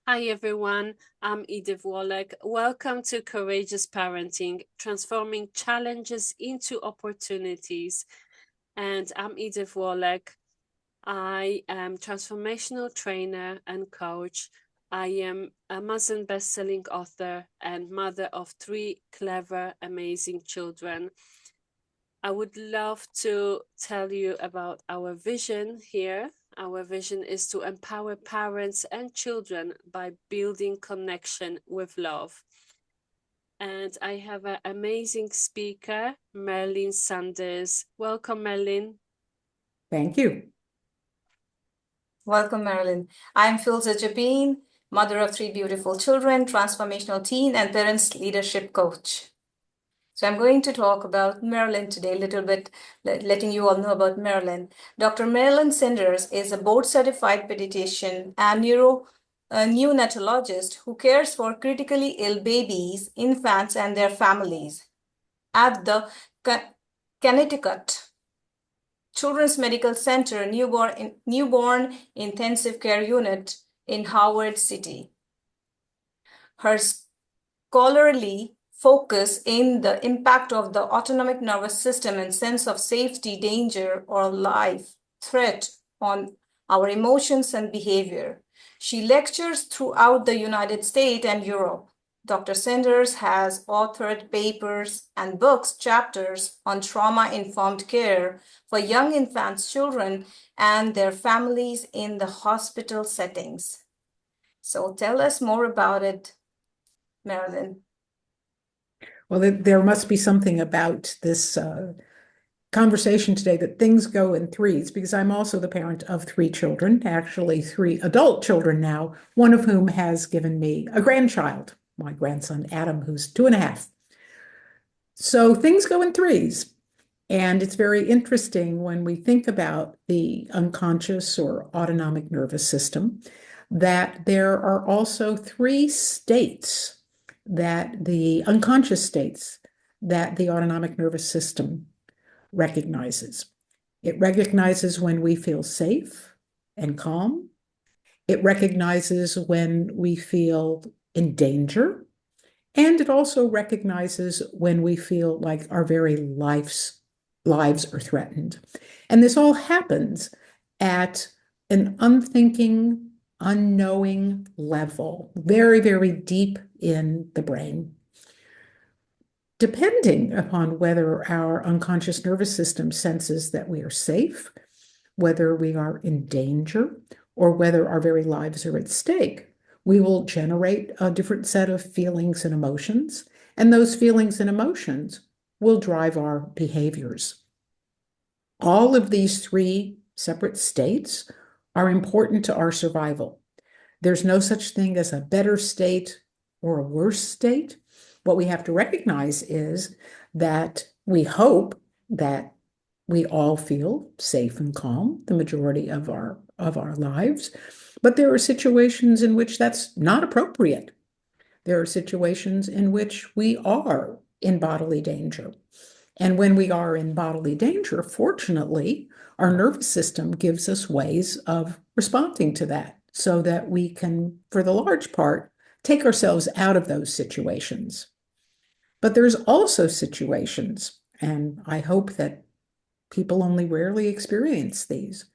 Hi everyone, I'm Edith Wallach. Welcome to Courageous Parenting, transforming challenges into opportunities. And I'm Edith Wallach. I am transformational trainer and coach. I am a Amazon best-selling author and mother of 3 clever, amazing children. I would love to tell you about our vision here. Our vision is to empower parents and children by building connection with love. And I have an amazing speaker, Marilyn Sanders. Welcome, Marilyn. Thank you. Welcome, Marilyn. I'm Filza Jabin, mother of 3 beautiful children, transformational teen, and parents leadership coach. So I'm going to talk about Marilyn today, a little bit, letting you all know about Marilyn. Dr. Marilyn Sanders is a board-certified pediatrician and neonatologist who cares for critically ill babies, infants, and their families at the Connecticut Children's Medical Center Newborn Intensive Care Unit in Howard City. Her scholarly focus in the impact of the autonomic nervous system and sense of safety, danger, or life threat on our emotions and behavior. She lectures throughout the United States and Europe. Dr. Sanders has authored papers and books chapters on trauma-informed care for young infants, children, and their families in the hospital settings. So tell us more about it, Marilyn. Well, there must be something about this conversation today that things go in threes, because I'm also the parent of 3 children, actually 3 adult children now, one of whom has given me a grandchild, my grandson Adam, who's 2.5. So things go in threes. And it's very interesting when we think about the unconscious or autonomic nervous system that there are also 3 states, that the unconscious states that the autonomic nervous system recognizes. It recognizes when we feel safe and calm. It recognizes when we feel in danger. And it also recognizes when we feel like our very lives are threatened. And this all happens at an unthinking, unknowing level, very, very deep in the brain. Depending upon whether our unconscious nervous system senses that we are safe, whether we are in danger, or whether our very lives are at stake, we will generate a different set of feelings and emotions, and those feelings and emotions will drive our behaviors. All of these 3 separate states are important to our survival. There's no such thing as a better state or a worse state. What we have to recognize is that we hope that we all feel safe and calm the majority of our lives, but there are situations in which that's not appropriate. There are situations in which we are in bodily danger. And when we are in bodily danger, fortunately, our nervous system gives us ways of responding to that so that we can, for the large part, take ourselves out of those situations. But there's also situations, and I hope that people only rarely experience these,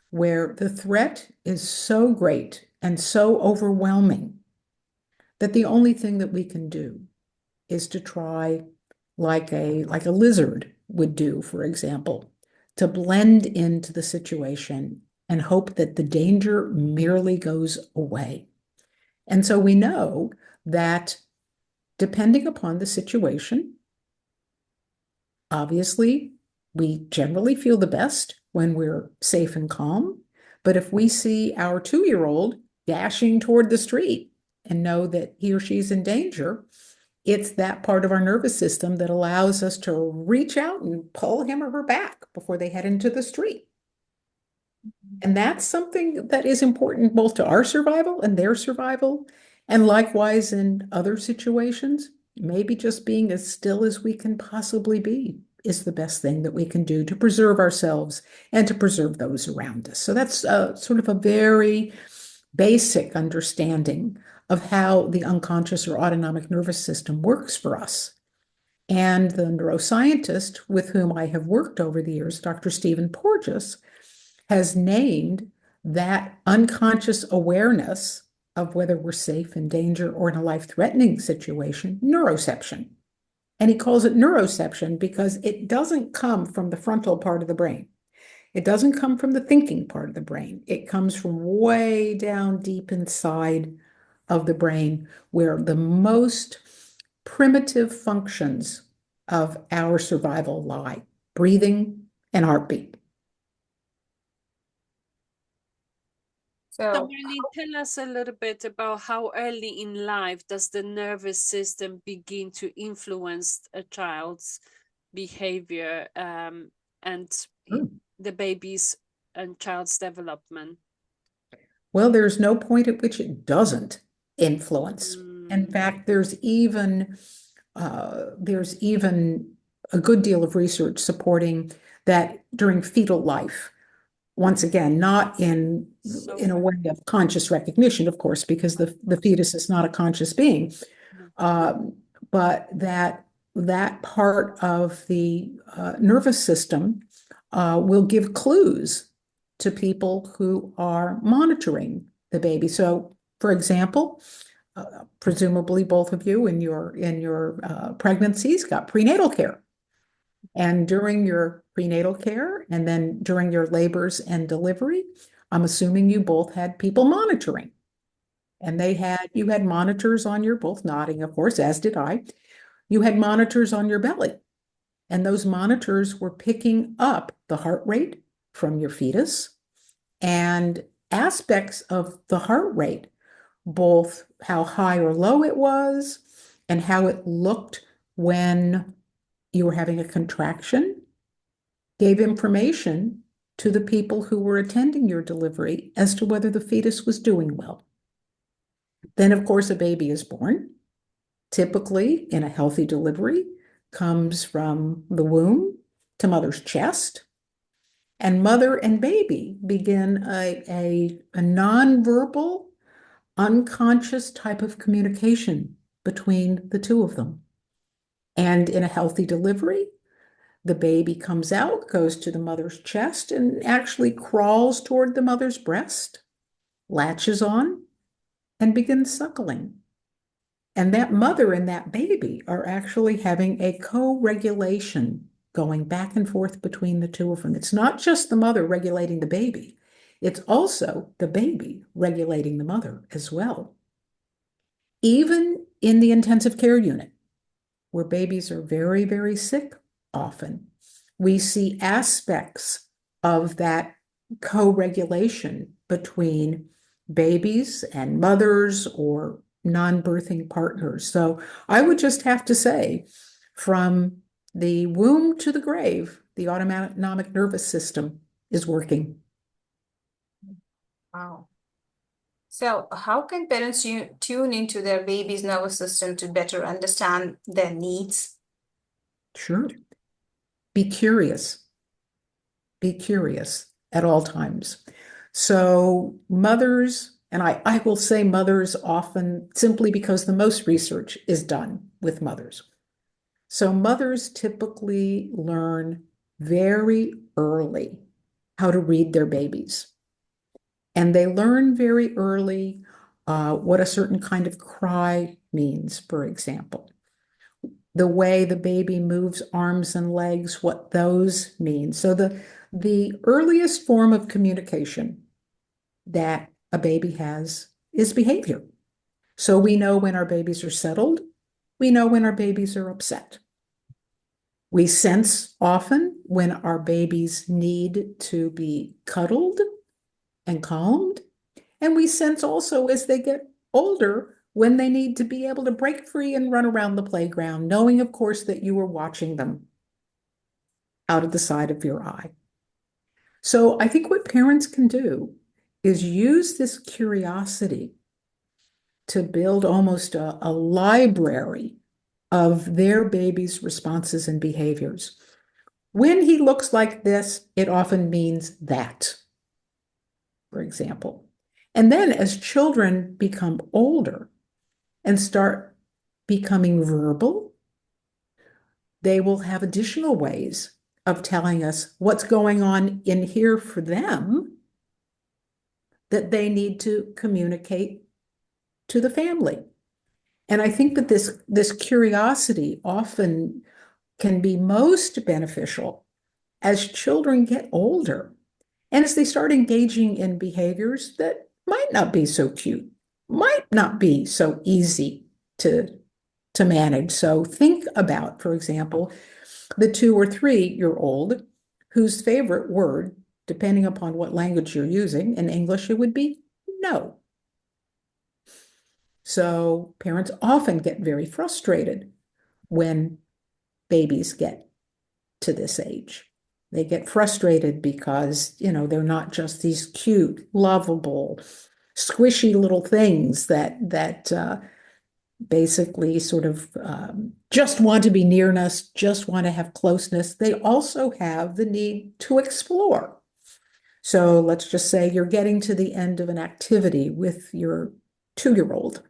where the threat is so great and so overwhelming that the only thing that we can do is to try, like a lizard would do, for example, to blend into the situation and hope that the danger merely goes away. And so we know that depending upon the situation, obviously, we generally feel the best when we're safe and calm. But if we see our 2-year-old dashing toward the street and know that he or she's in danger, it's that part of our nervous system that allows us to reach out and pull him or her back before they head into the street. And that's something that is important both to our survival and their survival. And likewise, in other situations, maybe just being as still as we can possibly be is the best thing that we can do to preserve ourselves and to preserve those around us. So that's sort of a very basic understanding of how the unconscious or autonomic nervous system works for us. And the neuroscientist with whom I have worked over the years, Dr. Stephen Porges, has named that unconscious awareness of whether we're safe, in danger, or in a life-threatening situation, neuroception. And he calls it neuroception because it doesn't come from the frontal part of the brain. It doesn't come from the thinking part of the brain. It comes from way down deep inside of the brain, where the most primitive functions of our survival lie: breathing and heartbeat. So So, Marilyn, tell us a little bit about how early in life does the nervous system begin to influence a child's behavior and the baby's and child's development? Well, there's no point at which it doesn't influence. In fact, there's even a good deal of research supporting that during fetal life. Once again, not in a way of conscious recognition, of course, because the fetus is not a conscious being, but that part of the nervous system will give clues to people who are monitoring the baby. So, for example, presumably both of you in your pregnancies got prenatal care. And during your prenatal care and then during your labors and delivery, I'm assuming you both had people monitoring. And you had monitors on your, both nodding, of course, as did I. You had monitors on your belly. And those monitors were picking up the heart rate from your fetus and aspects of the heart rate, both how high or low it was and how it looked when you were having a contraction, gave information to the people who were attending your delivery as to whether the fetus was doing well. Then, of course, a baby is born. Typically, in a healthy delivery, comes from the womb to mother's chest. And mother and baby begin a nonverbal, unconscious type of communication between the two of them. And in a healthy delivery, the baby comes out, goes to the mother's chest, and actually crawls toward the mother's breast, latches on, and begins suckling. And that mother and that baby are actually having a co-regulation going back and forth between the two of them. It's not just the mother regulating the baby, it's also the baby regulating the mother as well. Even in the intensive care unit, where babies are very, very sick often, we see aspects of that co-regulation between babies and mothers or non-birthing partners. So I would just have to say, from the womb to the grave, the autonomic nervous system is working. wow. So, how can parents tune into their baby's nervous system to better understand their needs? Sure. Be curious. Be curious at all times. So mothers, and I will say mothers often simply because the most research is done with mothers. So mothers typically learn very early how to read their babies. And they learn very early what a certain kind of cry means, for example. The way the baby moves arms and legs, what those mean. So the earliest form of communication that a baby has is behavior. So we know when our babies are settled. We know when our babies are upset. We sense often when our babies need to be cuddled and calmed. And we sense also as they get older when they need to be able to break free and run around the playground, knowing, of course, that you are watching them out of the side of your eye. So I think what parents can do is use this curiosity to build almost a library of their baby's responses and behaviors. When he looks like this, it often means that, for example. And then as children become older and start becoming verbal, they will have additional ways of telling us what's going on in here for them that they need to communicate to the family. And I think that this curiosity often can be most beneficial as children get older and as they start engaging in behaviors that might not be so cute, might not be so easy to manage. So think about, for example, the 2 or 3-year-old whose favorite word, depending upon what language you're using, in English, it would be no. So parents often get very frustrated when babies get to this age. They get frustrated because, they're not just these cute, lovable, squishy little things that basically sort of just want to be nearness, just want to have closeness. They also have the need to explore. So let's just say you're getting to the end of an activity with your 2-year-old,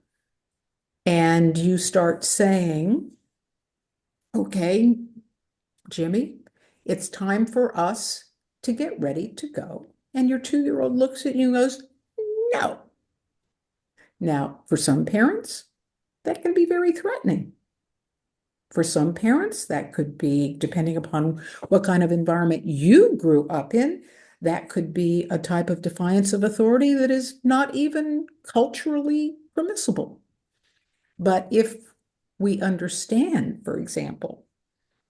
and you start saying, okay, Jimmy, it's time for us to get ready to go. And your 2-year-old looks at you and goes, no. Now, for some parents, that can be very threatening. For some parents, that could be, depending upon what kind of environment you grew up in, that could be a type of defiance of authority that is not even culturally permissible. But if we understand, for example,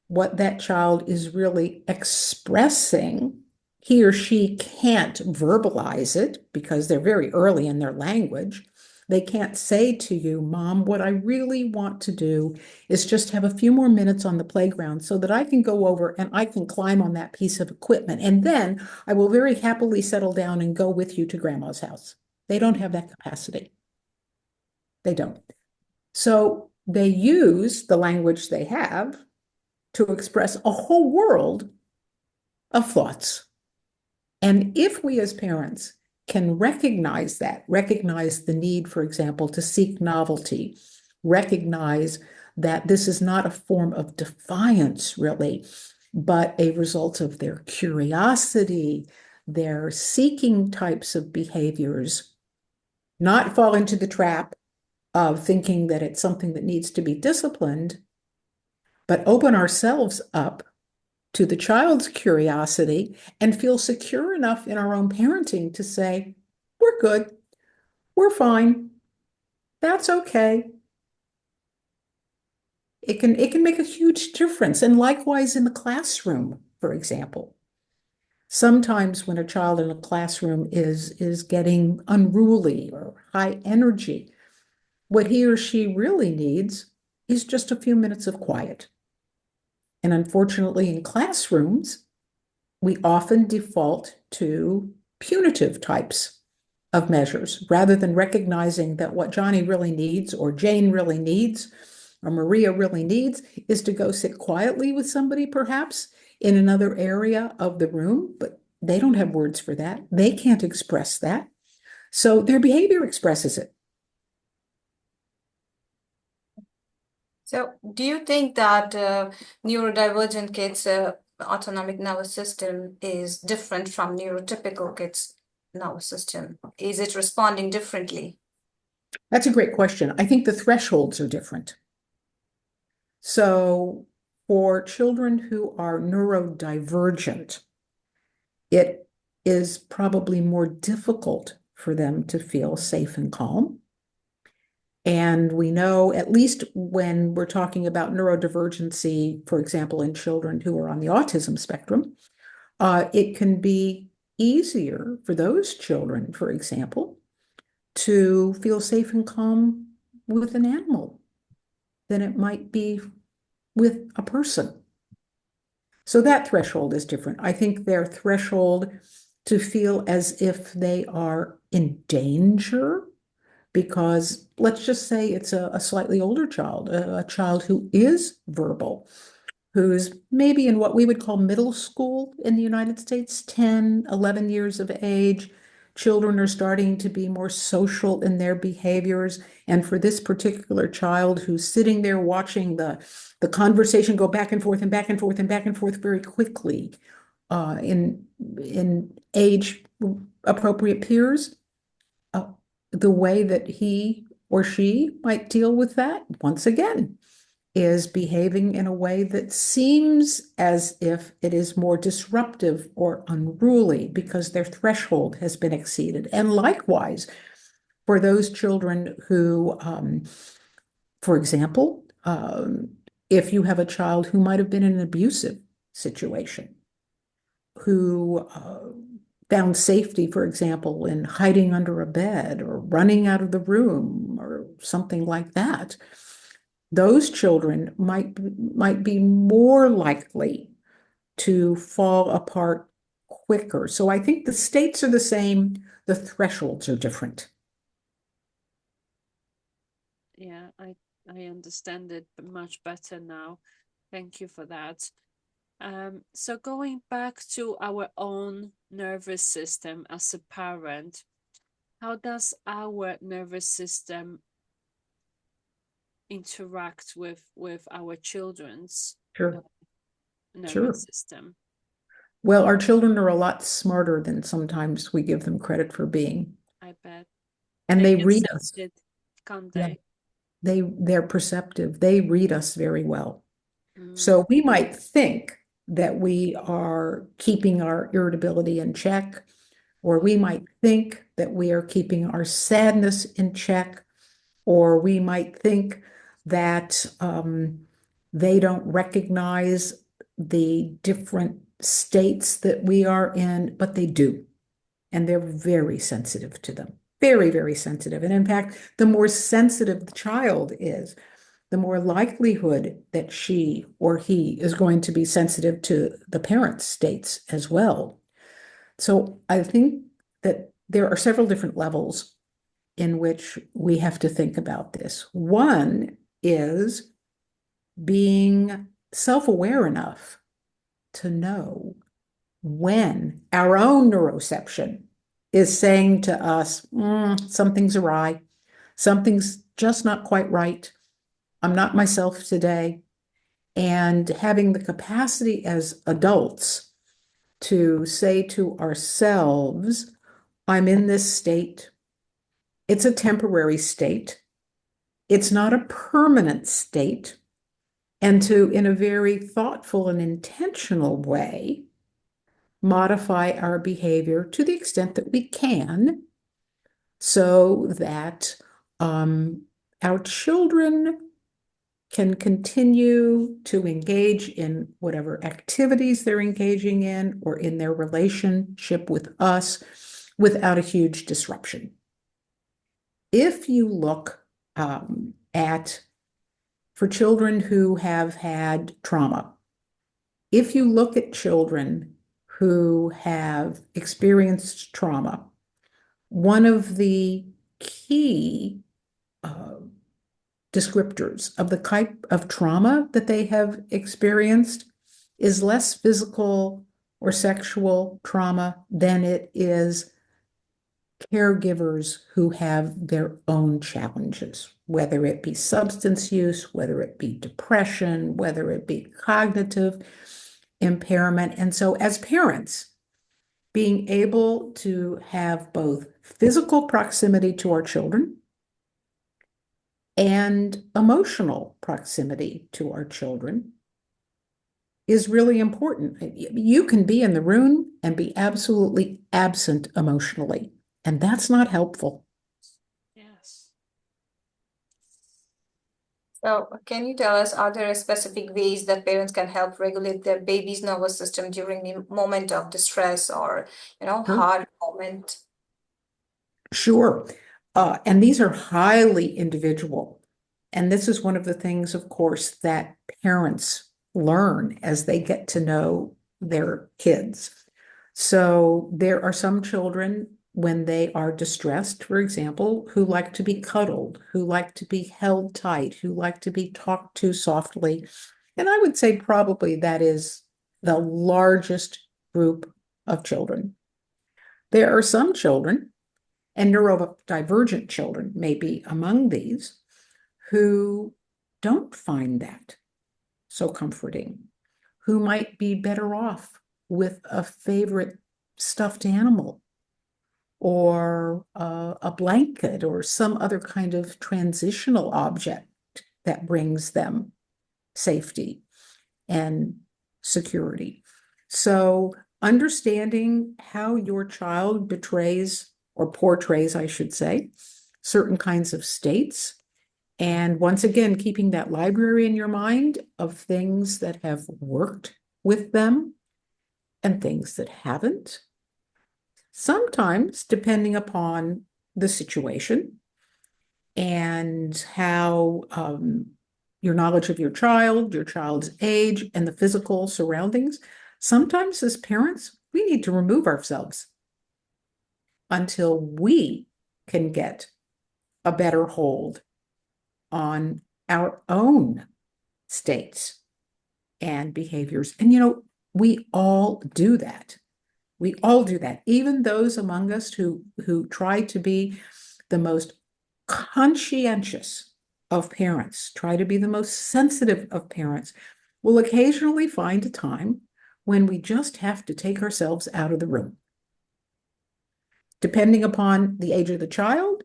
what that child is really expressing, he or she can't verbalize it because they're very early in their language. They can't say to you, Mom, what I really want to do is just have a few more minutes on the playground so that I can go over and I can climb on that piece of equipment. And then I will very happily settle down and go with you to grandma's house. They don't have that capacity. They don't. So they use the language they have to express a whole world of thoughts. And if we as parents can recognize that, recognize the need, for example, to seek novelty, recognize that this is not a form of defiance, really, but a result of their curiosity, their seeking types of behaviors, not fall into the trap of thinking that it's something that needs to be disciplined, but open ourselves up to the child's curiosity and feel secure enough in our own parenting to say, we're good, we're fine, that's okay. It can make a huge difference. And likewise in the classroom, for example. Sometimes when a child in a classroom is getting unruly or high energy, what he or she really needs is just a few minutes of quiet. And unfortunately, in classrooms, we often default to punitive types of measures rather than recognizing that what Johnny really needs, or Jane really needs, or Maria really needs is to go sit quietly with somebody, perhaps in another area of the room, but they don't have words for that. They can't express that. So their behavior expresses it. So do you think that neurodivergent kids' autonomic nervous system is different from neurotypical kids' nervous system? Is it responding differently? That's a great question. I think the thresholds are different. So for children who are neurodivergent, it is probably more difficult for them to feel safe and calm. And we know, at least when we're talking about neurodivergency, for example, in children who are on the autism spectrum, it can be easier for those children, for example, to feel safe and calm with an animal than it might be with a person. So that threshold is different. I think their threshold to feel as if they are in danger, because let's just say it's a slightly older child, a child who is verbal, who's maybe in what we would call middle school in the United States, 10, 11 years of age, Children are starting to be more social in their behaviors. And for this particular child who's sitting there watching the conversation go back and forth and back and forth and back and forth very quickly in age appropriate peers, the way that he or she might deal with that, once again, is behaving in a way that seems as if it is more disruptive or unruly because their threshold has been exceeded. And likewise, for those children who, for example, if you have a child who might have been in an abusive situation, who found safety, for example, in hiding under a bed or running out of the room or something like that, those children might be more likely to fall apart quicker. So I think the states are the same, the thresholds are different. Yeah, I understand it much better now. Thank you for that. So going back to our own nervous system as a parent, how does our nervous system interact with our children's Sure. nervous system? Well, our children are a lot smarter than sometimes we give them credit for being. I bet. And they read us. It, can't Yeah. they? They're perceptive. They read us very well. So we might think that we are keeping our irritability in check, or we might think that we are keeping our sadness in check, or we might think that they don't recognize the different states that we are in, but they do. And they're very sensitive to them, very, very sensitive. And in fact, the more sensitive the child is, the more likelihood that she or he is going to be sensitive to the parent's states as well. So I think that there are several different levels in which we have to think about this. One is being self-aware enough to know when our own neuroception is saying to us, something's awry, something's just not quite right, I'm not myself today. And having the capacity as adults to say to ourselves, I'm in this state. It's a temporary state. It's not a permanent state. And to, in a very thoughtful and intentional way, modify our behavior to the extent that we can so that our children can continue to engage in whatever activities they're engaging in or in their relationship with us without a huge disruption. If you look at, for children who have had trauma, if you look at children who have experienced trauma, one of the key descriptors of the type of trauma that they have experienced is less physical or sexual trauma than it is caregivers who have their own challenges, whether it be substance use, whether it be depression, whether it be cognitive impairment. And so as parents, being able to have both physical proximity to our children and emotional proximity to our children is really important. You can be in the room and be absolutely absent emotionally, and that's not helpful. Yes. So can you tell us, are there specific ways that parents can help regulate their baby's nervous system during the moment of distress or, hard moment? Sure. And these are highly individual. And this is one of the things, of course, that parents learn as they get to know their kids. So there are some children, when they are distressed, for example, who like to be cuddled, who like to be held tight, who like to be talked to softly. And I would say probably that is the largest group of children. There are some children, and neurodivergent children may be among these, who don't find that so comforting, who might be better off with a favorite stuffed animal or a blanket or some other kind of transitional object that brings them safety and security. So understanding how your child betrays or portrays, I should say, certain kinds of states. And once again, keeping that library in your mind of things that have worked with them and things that haven't. Sometimes, depending upon the situation and how your knowledge of your child's age, and the physical surroundings, sometimes as parents, we need to remove ourselves until we can get a better hold on our own states and behaviors. And, we all do that. We all do that. Even those among us who try to be the most conscientious of parents, try to be the most sensitive of parents, will occasionally find a time when we just have to take ourselves out of the room. Depending upon the age of the child,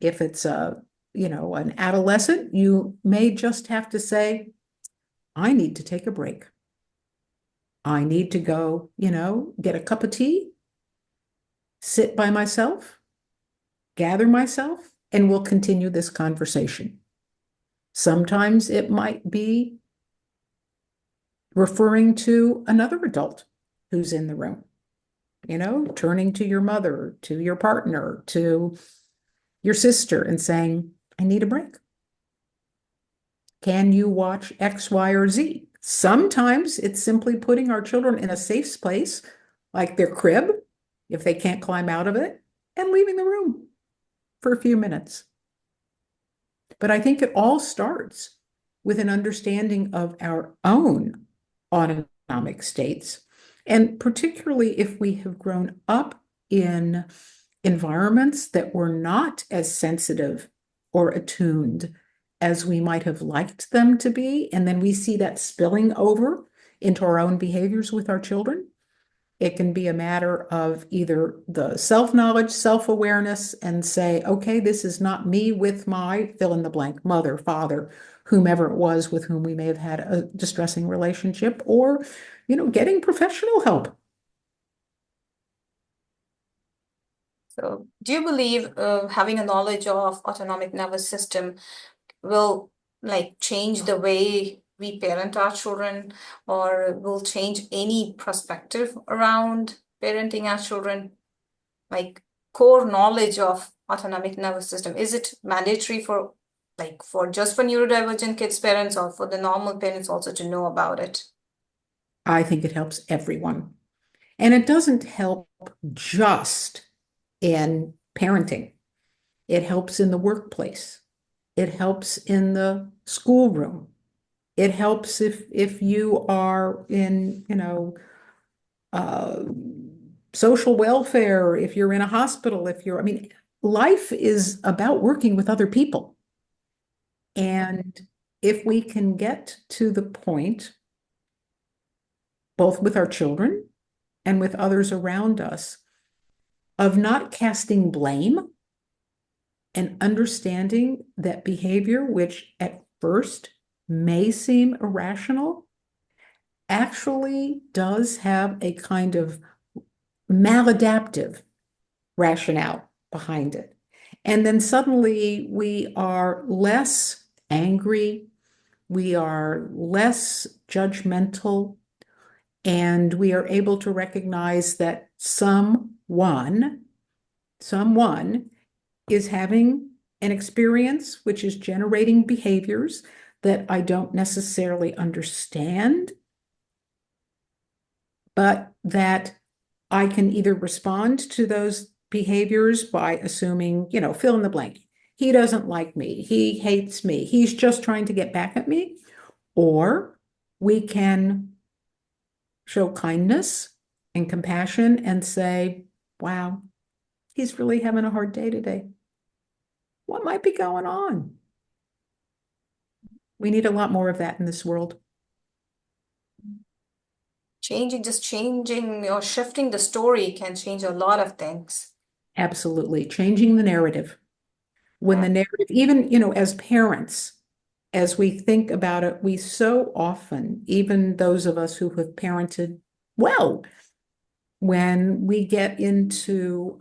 if it's an adolescent, you may just have to say, I need to take a break. I need to go, get a cup of tea, sit by myself, gather myself, and we'll continue this conversation. Sometimes it might be referring to another adult who's in the room, turning to your mother, to your partner, to your sister and saying, I need a break. Can you watch X, Y, or Z? Sometimes it's simply putting our children in a safe place, like their crib, if they can't climb out of it, and leaving the room for a few minutes. But I think it all starts with an understanding of our own autonomic states, and particularly if we have grown up in environments that were not as sensitive or attuned as we might have liked them to be, and then we see that spilling over into our own behaviors with our children. It can be a matter of either the self-knowledge, self-awareness, and say, okay, this is not me with my fill in the blank, mother, father, whomever it was with whom we may have had a distressing relationship, or, getting professional help. So, do you believe having a knowledge of autonomic nervous system will change the way we parent our children, or will change any perspective around parenting our children? Core knowledge of autonomic nervous system, is it mandatory for just for neurodivergent kids parents, or for the normal parents also to know about it? I think it helps everyone. And it doesn't help just in parenting. It helps in the workplace. It helps in the schoolroom. It helps if you are in, social welfare, if you're in a hospital, life is about working with other people. And if we can get to the point, both with our children and with others around us, of not casting blame and understanding that behavior, which at first may seem irrational, actually does have a kind of maladaptive rationale behind it. And then suddenly we are less angry, we are less judgmental, and we are able to recognize that someone is having an experience which is generating behaviors that I don't necessarily understand, but that I can either respond to those behaviors by assuming, fill in the blank. He doesn't like me. He hates me. He's just trying to get back at me. Or we can show kindness and compassion and say, wow, he's really having a hard day today. What might be going on? We need a lot more of that in this world. Changing or shifting the story can change a lot of things. Absolutely. Changing the narrative. When the narrative, even, as parents, as we think about it, we so often, even those of us who have parented well, when we get into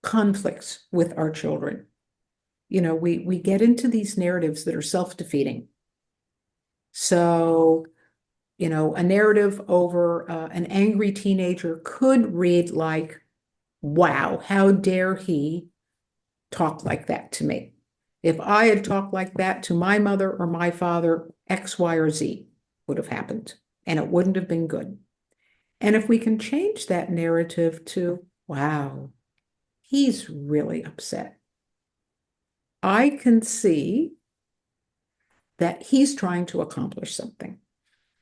conflicts with our children, we get into these narratives that are self-defeating. So, a narrative over an angry teenager could read like, wow, how dare he talk like that to me? If I had talked like that to my mother or my father, X, Y, or Z would have happened, and it wouldn't have been good. And if we can change that narrative to, wow, he's really upset. I can see that he's trying to accomplish something.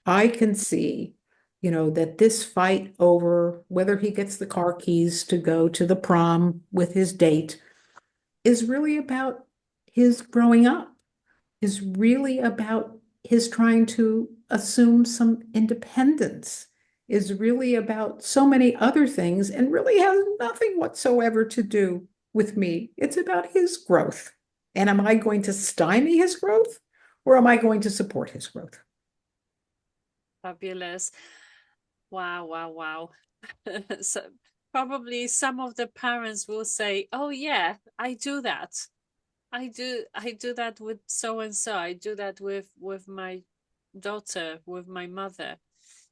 I can see, that this fight over whether he gets the car keys to go to the prom with his date is really about his growing up, is really about his trying to assume some independence, is really about so many other things, and really has nothing whatsoever to do with me. It's about his growth. And am I going to stymie his growth, or am I going to support his growth? Fabulous. Wow, wow, wow. So probably some of the parents will say, oh yeah, I do that. I do that with so and so. I do that with my daughter, with my mother.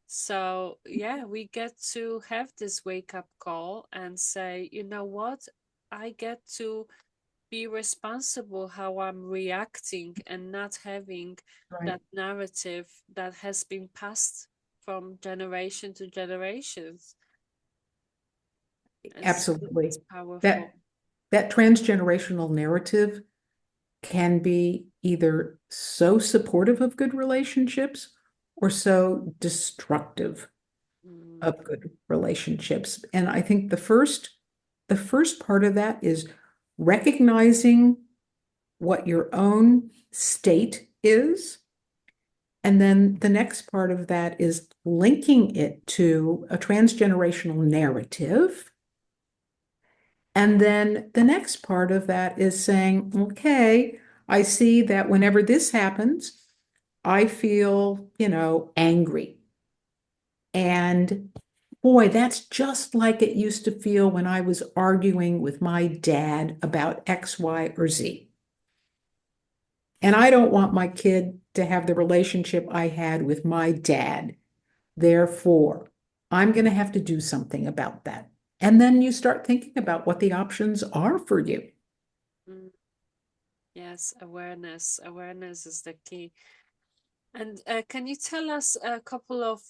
So yeah, we get to have this wake up call and say, you know what? I get to be responsible how I'm reacting and not having Right. that narrative that has been passed from generation to generations. Absolutely. It's powerful. That transgenerational narrative can be either so supportive of good relationships or so destructive of good relationships. And I think the first part of that is recognizing what your own state is. And then the next part of that is linking it to a transgenerational narrative. And then the next part of that is saying, okay, I see that whenever this happens, I feel, angry. And boy, that's just like it used to feel when I was arguing with my dad about X, Y, or Z. And I don't want my kid to have the relationship I had with my dad. Therefore, I'm going to have to do something about that. And then you start thinking about what the options are for you. Yes, awareness. Awareness is the key. And can you tell us a couple of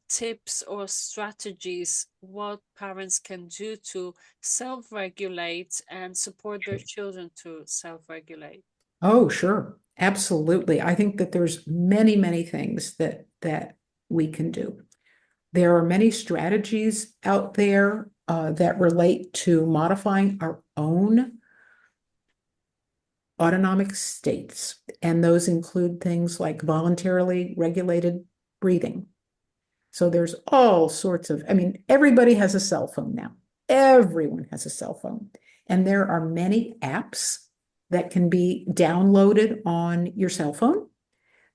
tips or strategies what parents can do to self-regulate and support their children to self-regulate? Oh, sure. Absolutely. I think that there's many, many things that we can do. There are many strategies out there that relate to modifying our own autonomic states. And those include things like voluntarily regulated breathing. So there's all sorts of, everybody has a cell phone now. Everyone has a cell phone. And there are many apps that can be downloaded on your cell phone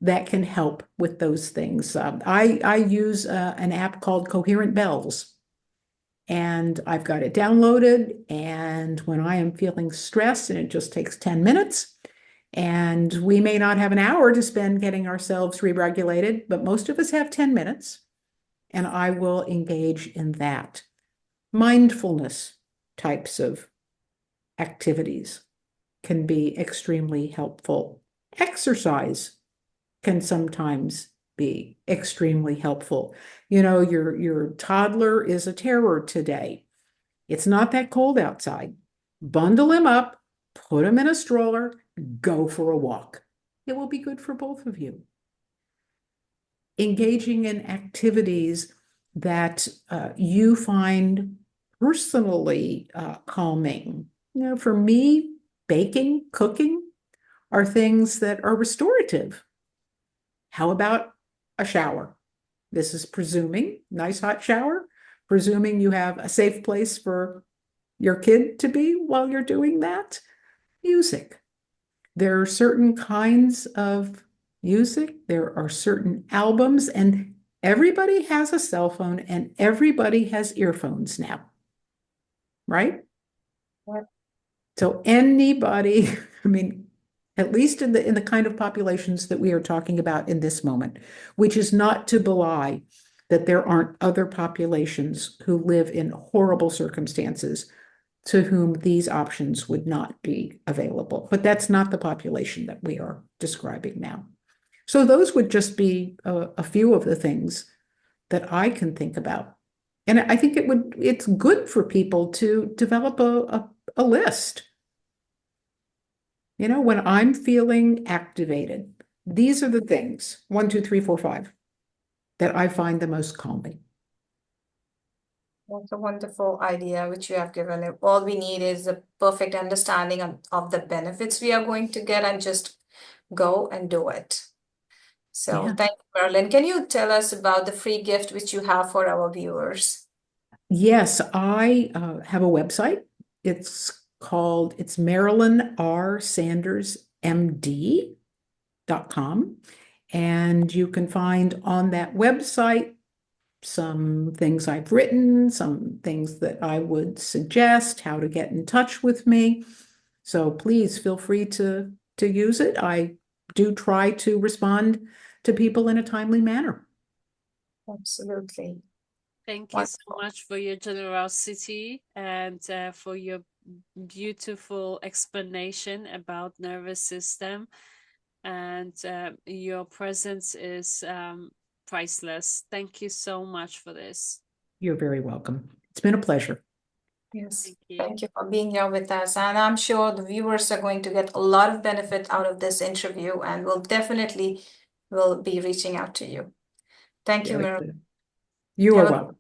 that can help with those things. I use an app called Coherent Bells, and I've got it downloaded. And when I am feeling stressed, and it just takes 10 minutes, and we may not have an hour to spend getting ourselves re-regulated, but most of us have 10 minutes, and I will engage in that. Mindfulness types of activities can be extremely helpful. Exercise can sometimes be extremely helpful. Your toddler is a terror today. It's not that cold outside. Bundle him up, put him in a stroller, go for a walk. It will be good for both of you. Engaging in activities that you find personally calming. For me, baking, cooking are things that are restorative. How about a shower? This is presuming, nice hot shower, presuming you have a safe place for your kid to be while you're doing that. Music. There are certain kinds of music, there are certain albums, and everybody has a cell phone and everybody has earphones now, right? Right. So anybody, I mean, at least in the kind of populations that we are talking about in this moment, which is not to belie that there aren't other populations who live in horrible circumstances to whom these options would not be available. But that's not the population that we are describing now. So those would just be a few of the things that I can think about. And I think it's good for people to develop a list. When I'm feeling activated, these are the things, 1, 2, 3, 4, 5, that I find the most calming. That's a wonderful idea which you have given. All we need is a perfect understanding of the benefits we are going to get and just go and do it. So Yeah. thank you, Marilyn. Can you tell us about the free gift which you have for our viewers? Yes, I have a website. It's Marilyn R. Sanders, MD.com. And you can find on that website some things I've written, some things that I would suggest, how to get in touch with me. So please feel free to use it. I do try to respond to people in a timely manner. Absolutely. Thank you so much for your generosity and for your beautiful explanation about nervous system. And your presence is priceless. Thank you so much for this. You're very welcome. It's been a pleasure. Yes, you. thank you for being here with us. And I'm sure the viewers are going to get a lot of benefit out of this interview and will definitely be reaching out to you. Thank you, Very Marilyn. good. You are welcome.